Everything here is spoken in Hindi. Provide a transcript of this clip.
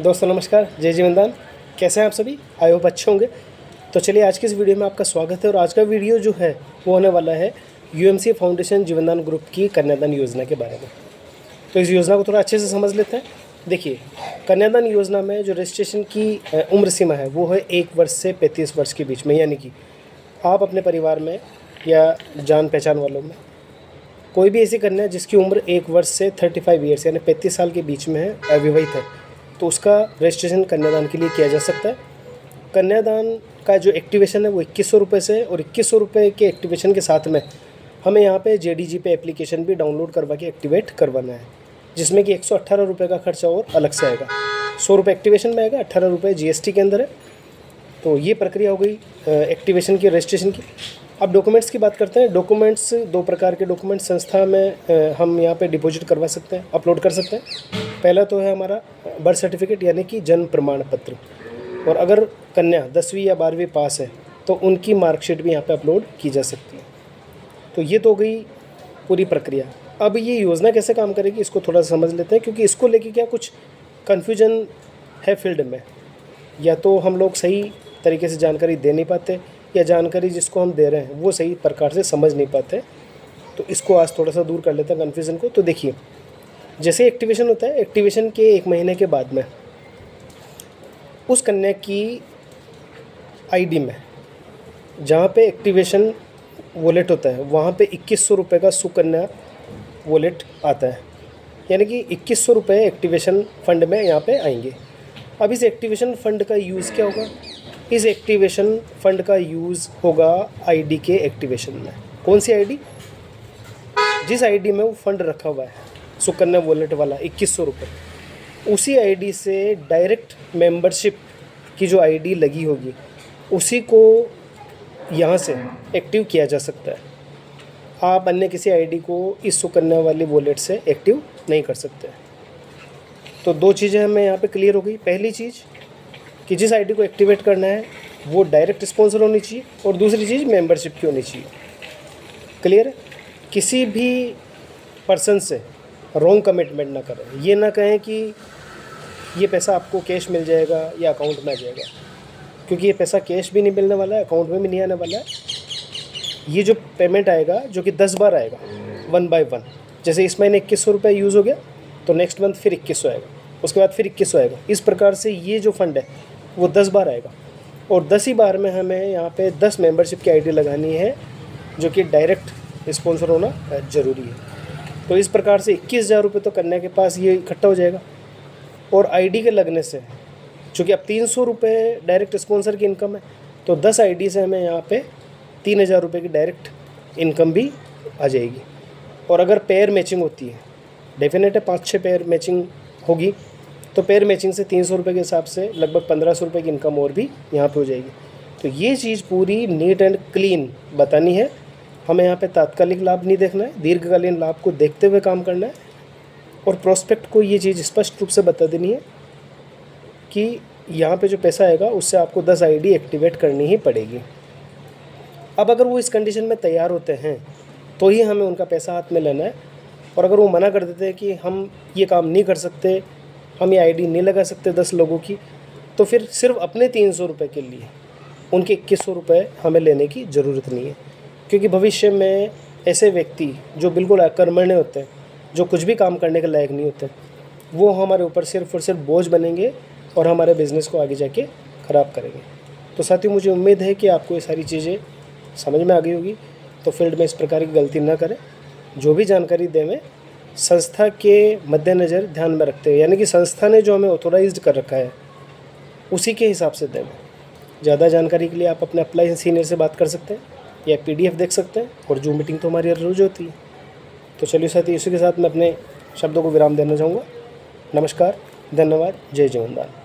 दोस्तों नमस्कार, जय जीवनदान। कैसे हैं आप सभी? आई होप अच्छे होंगे। तो चलिए आज की इस वीडियो में आपका स्वागत है। और आज का वीडियो जो है वो होने वाला है यूएमसी फाउंडेशन जीवनदान ग्रुप की कन्यादान योजना के बारे में। तो इस योजना को थोड़ा अच्छे से समझ लेते हैं। देखिए, कन्यादान योजना में जो रजिस्ट्रेशन की उम्र सीमा है वो है 1 वर्ष से 35 वर्ष के बीच में। यानी कि आप अपने परिवार में या जान पहचान वालों में कोई भी ऐसी कन्या जिसकी उम्र 1 वर्ष से 35 ईयर्स यानी 35 साल के बीच में है, अविवाहित है, तो उसका रजिस्ट्रेशन कन्यादान के लिए किया जा सकता है। कन्यादान का जो एक्टिवेशन है वो 2100 रुपये से, और 2100 रुपये के एक्टिवेशन के साथ में हमें यहाँ पे जेडीजी पे एप्लीकेशन भी डाउनलोड करवा के एक्टिवेट करवाना है, जिसमें कि 118 रुपये का खर्चा और अलग से आएगा। 100 रुपये एक्टिवेशन में आएगा, 18 रुपये जीएसटी के अंदर है। तो ये प्रक्रिया हो गई एक्टिवेशन की, रजिस्ट्रेशन की। अब डॉक्यूमेंट्स की बात करते हैं। डॉक्यूमेंट्स 2 प्रकार के डॉक्यूमेंट्स संस्था में हम यहाँ पे डिपॉजिट करवा सकते हैं, अपलोड कर सकते हैं। पहला तो है हमारा बर्थ सर्टिफिकेट यानी कि जन्म प्रमाण पत्र, और अगर कन्या 10वीं या 12वीं पास है तो उनकी मार्कशीट भी यहाँ पे अपलोड की जा सकती है। तो ये तो हो गई पूरी प्रक्रिया। अब ये योजना कैसे काम करेगी इसको थोड़ा समझ लेते हैं, क्योंकि इसको लेके क्या कुछ कन्फ्यूजन है फील्ड में। या तो हम लोग सही तरीके से जानकारी दे नहीं पाते, या जानकारी जिसको हम दे रहे हैं वो सही प्रकार से समझ नहीं पाते। तो इसको आज थोड़ा सा दूर कर लेते हैं कन्फ्यूज़न को। तो देखिए, जैसे एक्टिवेशन होता है, एक्टिवेशन के 1 महीने के बाद में उस कन्या की आईडी में जहाँ पे एक्टिवेशन वॉलेट होता है वहाँ पे 2100 रुपये का सुकन्या वॉलेट आता है। यानी कि 2100 रुपये एक्टिवेशन फ़ंड में यहाँ पे आएंगे। अब इस एक्टिवेशन फ़ंड का यूज़ क्या होगा? इस एक्टिवेशन फ़ंड का यूज़ होगा आईडी के एक्टिवेशन में। कौन सी आईडी? जिस आईडी में वो फ़ंड रखा हुआ है सुकन्या वॉलेट वाला 2100 रुपये, उसी आईडी से डायरेक्ट मेंबरशिप की जो आईडी लगी होगी उसी को यहाँ से एक्टिव किया जा सकता है। आप अन्य किसी आईडी को इस सुकन्या वाली वॉलेट से एक्टिव नहीं कर सकते। तो 2 चीज़ें हमें यहाँ पे क्लियर हो गई। पहली चीज़ कि जिस आईडी को एक्टिवेट करना है वो डायरेक्ट स्पॉन्सर होनी चाहिए, और दूसरी चीज़ मेंबरशिप की होनी चाहिए। क्लियर है? किसी भी पर्सन से रॉन्ग कमिटमेंट ना करें। ये ना कहें कि ये पैसा आपको कैश मिल जाएगा या अकाउंट में आ जाएगा, क्योंकि ये पैसा कैश भी नहीं मिलने वाला है, अकाउंट में भी नहीं आने वाला है। ये जो पेमेंट आएगा जो कि 10 बार आएगा 1 बाय 1। जैसे इस महीने 2100 रुपये यूज़ हो गया तो नेक्स्ट मंथ फिर 2100 आएगा, उसके बाद फिर 2100 आएगा। इस प्रकार से ये जो फंड है वो 10 बार आएगा, और 10 ही बार में हमें यहाँ पे 10 मेंबरशिप की आईडी लगानी है, जो कि डायरेक्ट स्पॉन्सर होना ज़रूरी है। तो इस प्रकार से 21,000 रुपये तो कन्या के पास ये इकट्ठा हो जाएगा। और आईडी के लगने से, चूँकि अब 300 रुपये डायरेक्ट स्पॉन्सर की इनकम है, तो 10 आईडी से हमें यहाँ पे 3,000 रुपये की डायरेक्ट इनकम भी आ जाएगी। और अगर पेयर मैचिंग होती है, डेफिनेट है 5-6 पेयर मैचिंग होगी, तो पेयर मैचिंग से 300 रुपये के हिसाब से लगभग 1500 रुपये की इनकम और भी यहाँ पे हो जाएगी। तो ये चीज़ पूरी नीट एंड क्लीन बतानी है। हमें यहाँ पे तात्कालिक लाभ नहीं देखना है, दीर्घकालीन लाभ को देखते हुए काम करना है। और प्रोस्पेक्ट को ये चीज़ स्पष्ट रूप से बता देनी है कि यहाँ पे जो पैसा आएगा उससे आपको 10 आईडी एक्टिवेट करनी ही पड़ेगी। अब अगर वो इस कंडीशन में तैयार होते हैं तो ही हमें उनका पैसा हाथ में लेना है। और अगर वो मना कर देते हैं कि हम ये काम नहीं कर सकते, हम ये आईडी नहीं लगा सकते 10 लोगों की, तो फिर सिर्फ अपने 300 रुपये के लिए उनके 2100 रुपये हमें लेने की ज़रूरत नहीं है। क्योंकि भविष्य में ऐसे व्यक्ति जो बिल्कुल अकर्मण्य होते हैं, जो कुछ भी काम करने के लायक नहीं होते, वो हमारे ऊपर सिर्फ और सिर्फ बोझ बनेंगे और हमारे बिज़नेस को आगे जाके ख़राब करेंगे। तो साथियों, मुझे उम्मीद है कि आपको ये सारी चीज़ें समझ में आ गई होगी। तो फील्ड में इस प्रकार की गलती ना करें। जो भी जानकारी दें संस्था के मद्देनज़र ध्यान में रखते हुए, यानी कि संस्था ने जो हमें ऑथोराइज्ड कर रखा है उसी के हिसाब से दें। ज़्यादा जानकारी के लिए आप अपने अप्लाई सीनियर से बात कर सकते हैं या PDF देख सकते हैं, और जूम मीटिंग तो हमारी हर रोज़ होती है। तो चलिए साथी, इसी के साथ मैं अपने शब्दों को विराम देना चाहूँगा। नमस्कार, धन्यवाद, जय जीवनदान।